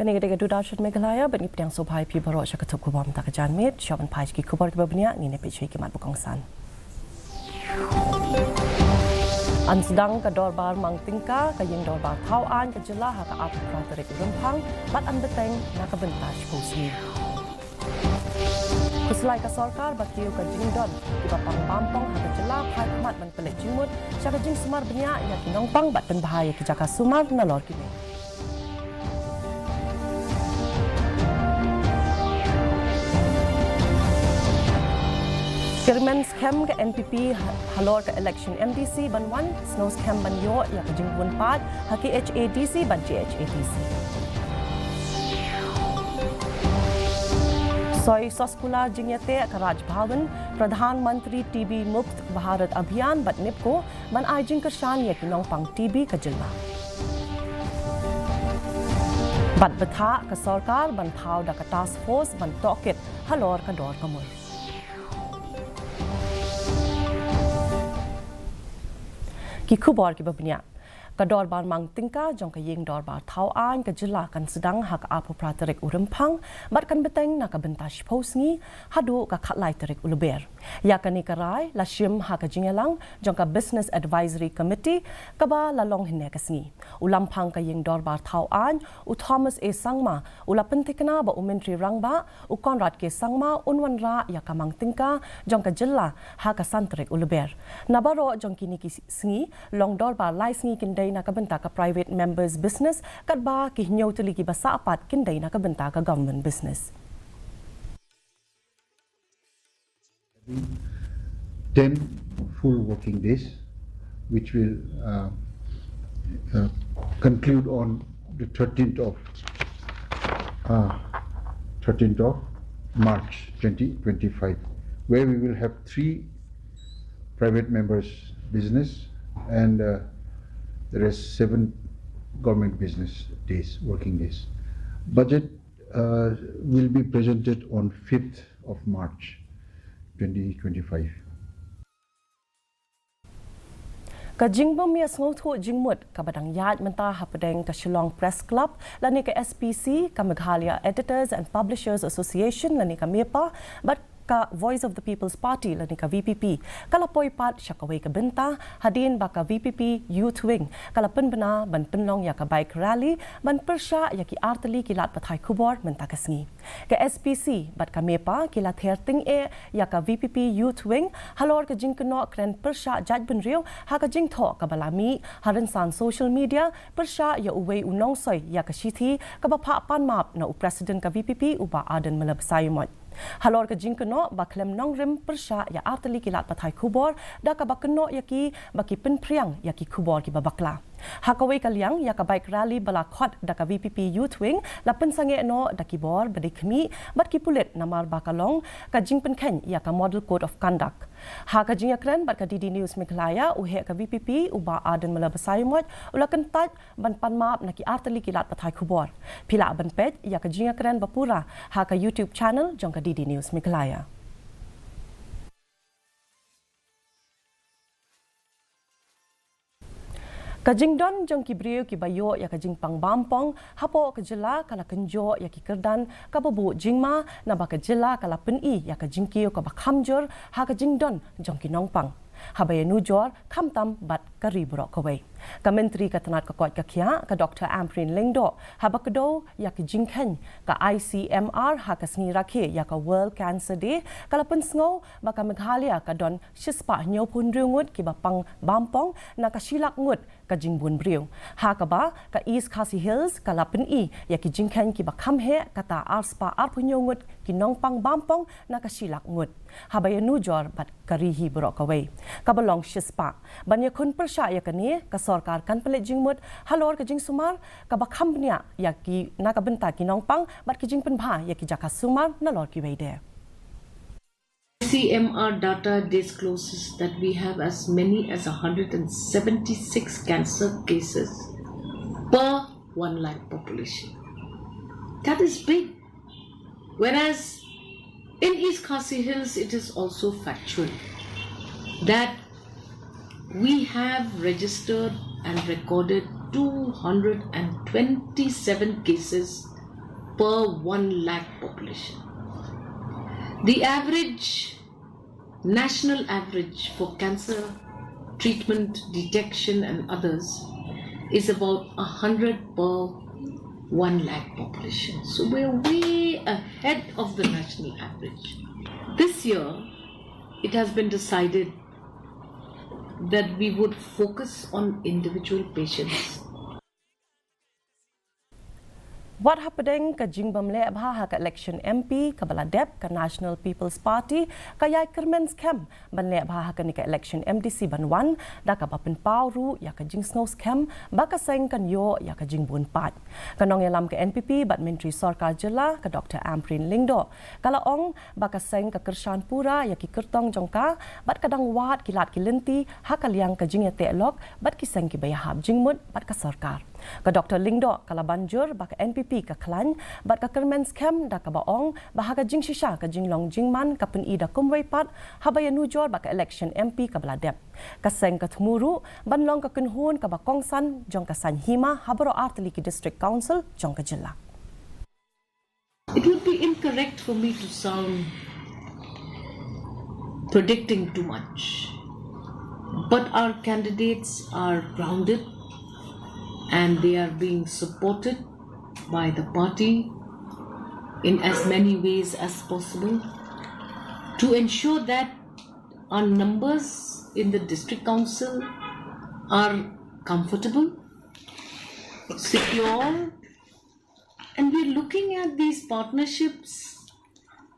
Kani kita kedua dasar Meghalaya bani pedang sobai pi baru saya ketuk kubam tak kejanmit syaban pais ki kubar ki babnya ngine pecui ki mat bukongsan. An sedang ke dorbar mang tingka ke yang dorbar tauan ke jelah ke ap praterik rempang bat an beteng nak ke bentas pusi. Keselai ke sorkar bakiu ke jingdon di bapang bampong ke jelah pai mat ban pelik jingmut syaka jing semar benya ya kinongpang bat pen bahaya ke jaka sumar nalor kini. Kirmen scam ke NPP halor ke election MDC ban 1 snow scam ban yo ya ke jingpun pat ha KHADC ban KHADC. Soy soskula jingyate ke Raj Bhavan Pradhan Mantri TB Mukt Bharat Abhiyan ban NEEPCO ban ajing kershan ya kinongpang TB ke jilma. Bat betha ke sarkar ban thau da ke task force ban tokit halor ke dor kamur. Ki kubar ki babnya ka dorbar mang tingka jong ka yeng dorbar thau an ka jila kan sedang hak apo praterik urempang bat kan beteng na ka bentas posngi hadu ka khatlai terik uluber ya ka ni karai la shim ha ka jingelang jong ka business advisory committee ka ba la long hine ka sngi ulampang ka yeng dorbar thau an u Thomas A Sangma ula pentikna ba umentri rangba u Conrad ke Sangma unwan ra ya ka mang tingka jong ka jila ha ka santerik uluber na baro jong kini ki sngi long dorbar lai sngi kin na kabenta ka private members business kat ba ki nyau tuli ki basa apat kindai na kabenta ka government business 10 full working days which will conclude on the 13th of March 2025 where we will have 3 private members business and there is 7 government business days, working days. Budget will be presented on 5th of March 2025. Ka jingbam ya sngotu jingmut ka badang yat menta hapadeng ka Shillong Press Club lani ka SPC ka Meghalaya Editors and Publishers Association lani ka MEPA but ka Voice of the People's Party lani ka VPP kala poi pat syakaway ka benta hadin ba ka VPP Youth Wing kala penbena ban penlong ya ka bike rally ban persya ya ki arteli kilat pathai kubor menta kasngi ka SPC bat ka MEPA kilat herting e ya ka VPP Youth Wing halor ka jingkno kren persya jaj ben riu ha ka jing tho ka balami harin san social media persya ya uwei unong soy ya ka shithi ka ba pha pan map na u president ka VPP uba aden malab sayumot halor ka jingkno baklem nongrim persya ya arteli kilat pathai kubor da ka bakno yaki baki penpriang yaki kubor ki babakla hakawai kalyang ya ka bike rally bala khot da ka VPP Youth Wing la pensange no da ki bor badikmi bat ki pulet namar bakalong ka jingpen khen ya ka model code of conduct ha ka jingakren bat ka DD News Meghalaya uhe ka VPP uba aden malabasayumot ulakan tat ban panmap na ki arteli kilat pathai kubor pila ban pet ya ka jingakren bapura ha ka YouTube channel jong ka DD News Meghalaya. Kajing don jong kibriu ki bayo ya kajing pang bampong hapo kejela kala kenjo ya ki kerdan kababu jingma na ba kejela kala peni ya kajing kiyo ka bakhamjor ha kajing don jong ki nongpang habaya nujor khamtam bat kari burok kawai ka menteri ka tanat ka kot ka khia ka Dr. Amprin Lingdo habakdo ya ki jingkhen ka ICMR ha ka sngi rakhe ya ka World Cancer Day kala pensngo ba ka Meghalaya ka don shispa nyopun rungut ki bapang bampong na ka shilak ngut ka jingbun briu ha ka ba ka East KHASI Hills kala peni ya ki jingkhen ki bakham he kata arspa arpunyongut ki nongpang bampong na ka shilak ngut habaya nujor bat karihi burok kawai kabalong shispa banya kun persya ya kani ka sarkar kan pelet jingmut halor ka jing sumar ka bakham nya ya ki na ka benta ki nongpang bat ki jing penbha ya ki jaka sumar na lor ki weide CMR data discloses that we have as many as 176 cancer cases per 1 lakh population. That is big. Whereas in East KHASI Hills, it is also factual that we have registered and recorded 227 cases per 1 lakh population. The average, national average for cancer treatment, detection and others is about 100 per 1 lakh population. So we're way ahead of the national average. This year, it has been decided that we would focus on individual patients. What happened ka jingbam le bha ka election MP ka baladep ka National People's Party ka yai kermens kem ban le bha ka nika election MDC banwan da ka bapen pawru ya ka jing snows kem ba ka seng kan yo ya ka jing bun pat ka nong yalam ka NPP bat menteri sarkar jela ka Dr. Amprin Lingdo kala ong ba ka seng ka Kershan Pura ya ki kertong jongka bat kadang wat kilat kilenti ha ka liang ka jing ya telok bat ki seng ki bayahab jingmut bat ka sarkar ka Dr. Lingdo kala banjur ba ka NPP ka Klan bat ka kermens kem da ka baong ba ka jing shisha ka jing long jing man ka pen ida kumwei pat habaya nujor ba ka election MP ka baladep ka seng ka thmuru ban long ka kunhun ka ba kongsan jong ka san hima habaro artli ki district council jong ka jilla. It would be incorrect for me to sound predicting too much, but our candidates are grounded and they are being supported by the party in as many ways as possible to ensure that our numbers in the district council are comfortable, secure, and we're looking at these partnerships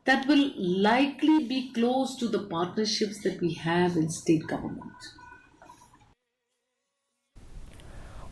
that will likely be close to the partnerships that we have in state government.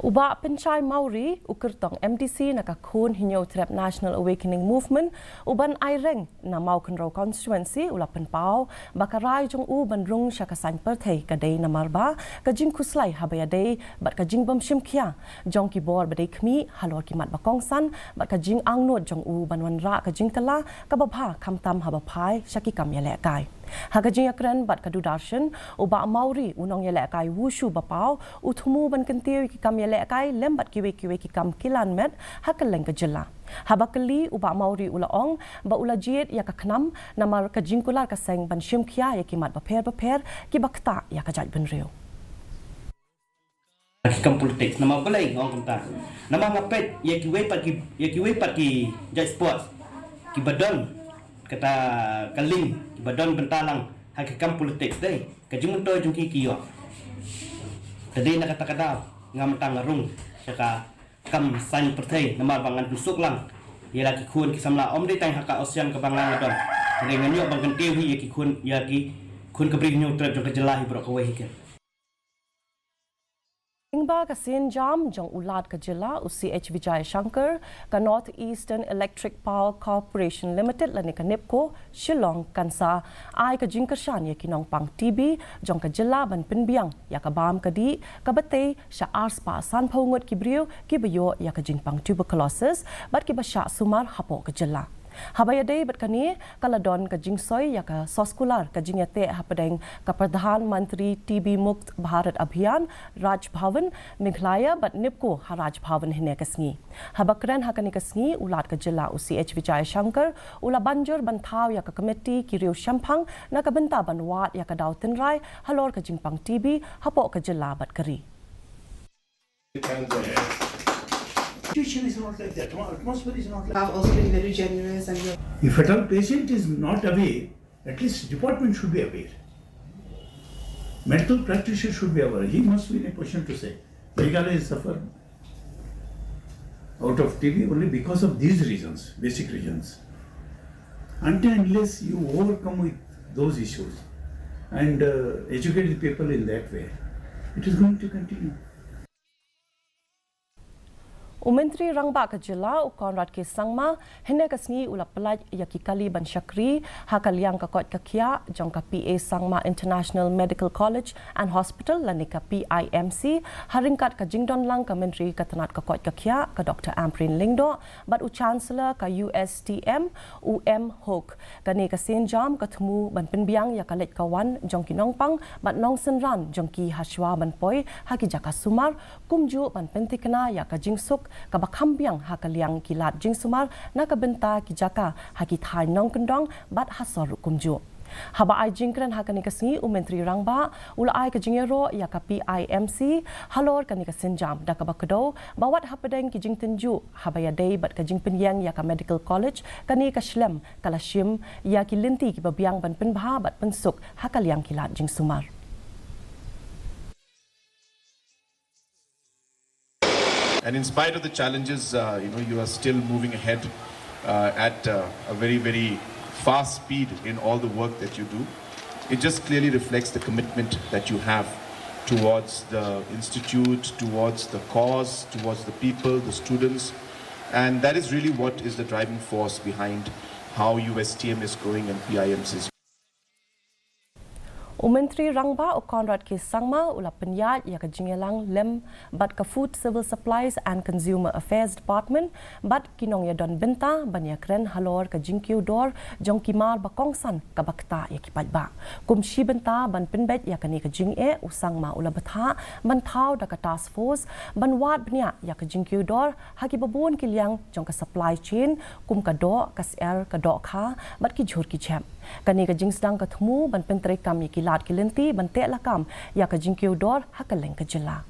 Uba Penchai Mauri, Ukurtong MDC, Nakakun, Hinyo Trap National Awakening Movement, Uban Aireng, Namaukanro constituency, Ulapan Pau, Bakarai Jong Uban Rung Shakasan Perthe, Kadei Namarba, Kajing Kuslai Habayade, but Kajing Bam Shimkia, Jonki Bor Badei Kmi, Halor Kimat Bakongsan, but Kajing Angnot Jong Uban Wanra, Kajing Kala, Kababa, Kamtam Habapai, Shakikam Yalekai. Hagajing akran bat kadu darshan uba mauri unong yelekai wushu bapau uthumu ban kentiu ki kam yelekai lembat kiwe ki kam kilan met hakaleng kejela habakali uba mauri ulaong ba ulajit ya KHNAM namar kajing kular kaseng ban shimkhia ya kimat baper ki bakta ya kajat benreu kam politik nama belai ngong kata nama ngapet ya kiwe pat ki judge sports ki badon kata kaling badon bentalang hakikam politik dai kajimun to jungki kiyo tadi nak kata ngam tang rung saka kam san pertai nama bangan tusuk lang ya lagi kun ki samla om dai tang haka osian ke banglang adon dengan yo bang kentewi ya ki kun ke bring nyu trap jong kejelahi bro kawai hikan Ingba ka Jam jong ulat ka jila UCH Vijay Shankar ka North Eastern Electric Power Corporation Limited lani ka NEEPCO Shillong kansa ay ka jingkershan ya kinong pang TB jong ka jila ban pinbiang ya ka bam ka di ka batay sya ars pa san paungot kibriyo kibayo ya ka jingpang tuberculosis bat ki basya sumar hapo ka jila. Habayade bat kani kaladon ka jingsoy ya ka soskular ka jingyate hapadeng ka Pradhan Mantri TB Mukt Bharat Abhiyan Raj Bhavan Meghalaya bat NEEPCO ha Raj Bhavan hine kasngi habakren hakani kasngi ulat ka jila UCH Vijay Shankar ula banjur banthaw ya ka committee kiriu shampang na ka benta banwat ya ka daw tinrai halor ka jingpang TB hapo ka jila bat kari Situation is not like that. Atmosphere is not like that. I've also been very generous and if at all patient is not aware, at least department should be aware. Medical practitioner should be aware. He must be in a position to say, Meghalaya is suffer out of TB only because of these reasons, basic reasons. Until unless you overcome with those issues and educate the people in that way, it is going to continue. Umentri Rangba ka jila u Konrad ke sangma hene kasngi ula pelaj yaki kali ban syakri hakaliang ka kot kakia jong ka PA Sangma International Medical College and Hospital lani ka PIMC haringkat ka jingdon lang ka menteri katanat ka kot kakia ka Dr. Amprin Lingdo bat u chancellor ka USTM Hook kani ka Jam ka thmu ban penbiang ya ka let kawan jong ki nongpang bat nong senran jong ki hashwa ban poi haki jaka sumar kumju ban pentikna ya ka jingsuk kabakambiang hakaliang kilat jing sumar nakabenta kijaka haki thai nong kendong bat hasor kumju. Haba ai jingkran hakani kasngi Menteri Rangba ula ai ka jingero ya ka PIMC halor kani ka senjam da ka bakdo bawat hapadeng ki jing tenju haba ya dei bat ka jing penyang ya ka medical college kani ka shlem kala shim ya ki linti ki babiang ban penbha bat pensuk hakaliang kilat jing sumar. And in spite of the challenges, you are still moving ahead at a very, very fast speed in all the work that you do. It just clearly reflects the commitment that you have towards the institute, towards the cause, towards the people, the students. And that is really what is the driving force behind how USTM is growing and PIMC is. Menteri Rangba Conrad K. Sangma ula penyat ya ka jingelang lem bat ka Food Civil Supplies and Consumer Affairs Department bat kinong ya don benta banya kren halor ka jingkiu dor jong kimar ba kongsan ka bakta ya kipat ba kum shi benta ban penbet ya kani ka jing usang ma ula batha ban thau da ka task force ban wat bnya ya ka jingkiu dor haki babun kilyang jong ka supply chain kum ka do ka ser ka do kha bat ki jhur ki chem kani ka jing sedang ka thmu ban pentrai kam ya kilat kilenti ban te lakam ya ka jingkiu dor hakaleng ka jela.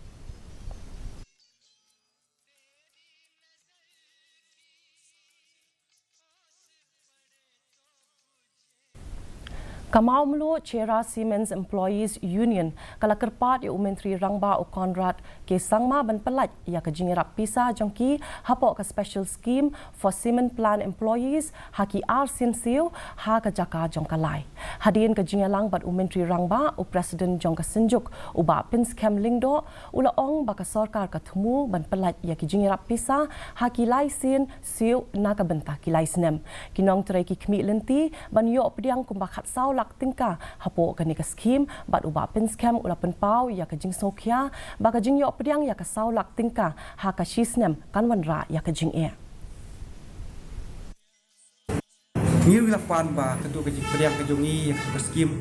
Kamau mulu Chera Siemens Employees Union kala kerpat ya Menteri Rangba Conrad ke sangma ban pelat ya ka jingirap pisa jongki hapok ka special scheme for Siemens plant employees haki arsin siu ha ka jaka jong kalai hadin ka jingalang bat Menteri Rangba President jong ka senjuk uba pins kem lingdo ula ong ba ka sarkar ka thumu ban pelat ya ki jingirap pisa haki laisin siu na ka benta ki laisnem kinong trai ki khmi lenti ban yo pdiang kumba khat sau tingka hapo kani ka scheme bat uba pen scam ula pen pau ya ka jing sokhya ba ka jing yo pdiang ya ka saulak tingka ha ka shisnem kanwan ra ya ka jing ni wila pan ba ka do ka jing pdiang ka jongi ya ka scheme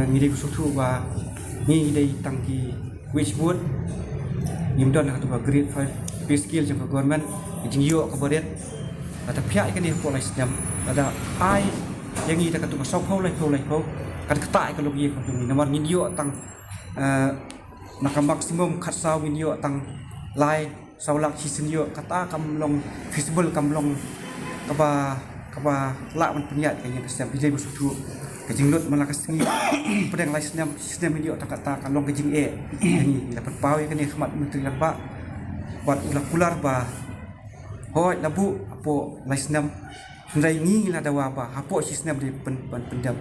ni de ku thu ba ni de tangki which would nim don ha to ba grade 5 pay skill jong ka government jing yo ka bodet ata phya ka ni ko lai snem ada ai yang ini dekat tu masuk kau lagi kan ketai kalau dia kau ni nomor video tang nak maksimum kat saw video tang lai sawlak season yo kata kamlong visible kamlong kaba lak man penyat kayak setiap bijai bersutu kejing lot malakas ni pedang lai setiap video tak kata kamlong kejing ini dapat pau kan ni khmat menteri laba buat ulah kular ba hoi labu apo lai senam Ndai ni la dawa ba hapo sistem di pendam.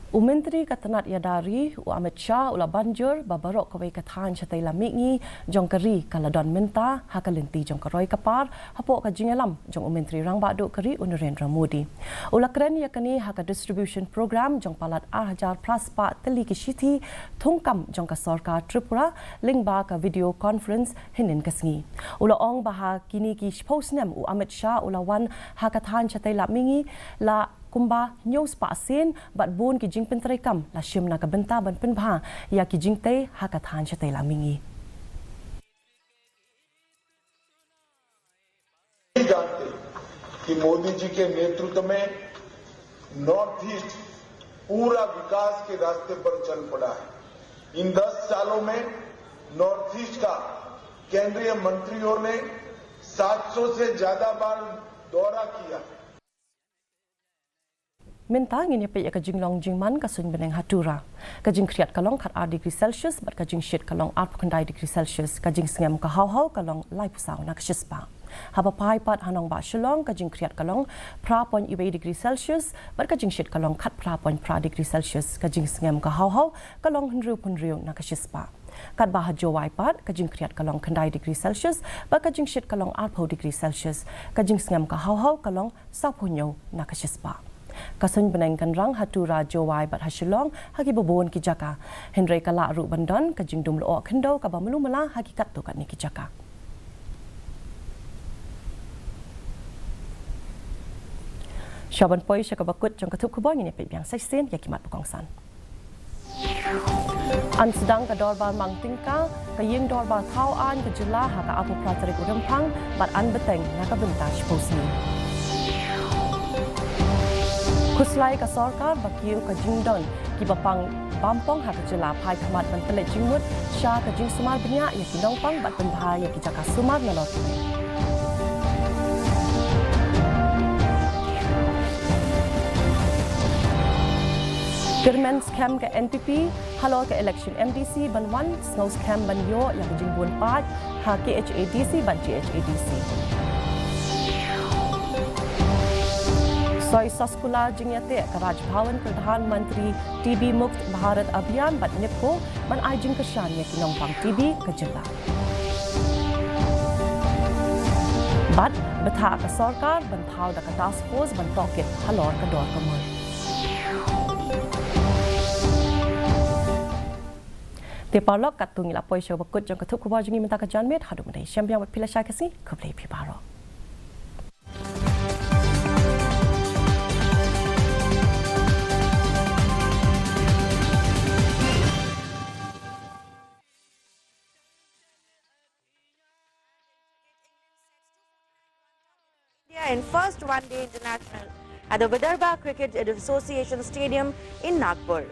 Menteri Katanat Yadari Amit Shah ula banjur babarok kawai kathan chatai lamingi jong kari kala don menta hakalenti jong karoi kapar hapo ka jingalam jong Menteri Rangba do kari Narendra Modi. Ula kren yakani haka distribution program jong palat 8,000 plus pa teli ki shiti thungkam jong ka sarkar Tripura lingba ka video conference hinin kasngi. Ula ong baha kini ki postnem Amit Shah ula wan hakathan chatai lamingi la kumba news pa asin bat bun ki jing pentrai kam la shim na ka benta ban penbha ya ki jing te hakathan chatai lamingi जानते कि मोदी जी के नेतृत्व में north east पूरा विकास के रास्ते पर चल पड़ा है। इन 10 सालों में नॉर्थ ईस्ट का केंद्रीय मंत्रियों ने 700 से ज्यादा बार दौरा किया। Minta ngin yape ya kajing long jingman kasun beneng hatura. Kajing kriat kalong kat 8 degree Celsius bat kajing shit kalong 8.2 degree Celsius. Kajing sengam ka hau kalong lai pusau na kashispa. Haba pai pat hanong ba shilong kajing kriat kalong pra.2 degree Celsius bat kajing shit kalong kat pra.pra degree Celsius. Kajing sengam ka hau kalong henriu na kashispa. Kat bah jowai pat kajing kriat kalong kandai degree Celsius bat kajing shit kalong 8 degree Celsius. Kajing sengam ka hau kalong 10 na kashispa. Kasun benengkan rang hatura jowai bat hasilong hagi babon ki jaka Henry kala ru bandan kajing dum lo khendo ka bamlu mala hakikat to kat ni ki jaka Shaban poi syakabakut jong katup kubon ni pe biang 16 yakimat pekongsan An sedang ke doorbell mang tingkang ke ying doorbell thau an ke jela ha ka apu pratrik urempang bat an beteng na ka bentas posni. Kuslai ka sarkar bakiu ka jingdon ki bapang bampong ha ka jela phai khamat ban pelet jingmut sha ka jing sumar benya ya ki nongpang bat bendha ya ki jaka sumar na lot. German scam ke NPP, halo ke election MDC ban 1, snow scam ban yo yang jingbun 4, ha KHADC ban GHADC. Soy saskula jingyate ke Raj Bhawan Pradhan Mantri TB Mukt Bharat Abhiyan ban NEEPCO ban ajing keshan ya kinompang TB ke jela. Bat betha ke sarkar ban thau da ke task force ban toket halor ke dor kamur. Tepalok katung ila poisho bakut jong ketuk kubah jengi minta kejan met hadu mendai champion wat pila syai kasi keblai pibaro. In first one-day international at the Vidarbha Cricket Association Stadium in Nagpur.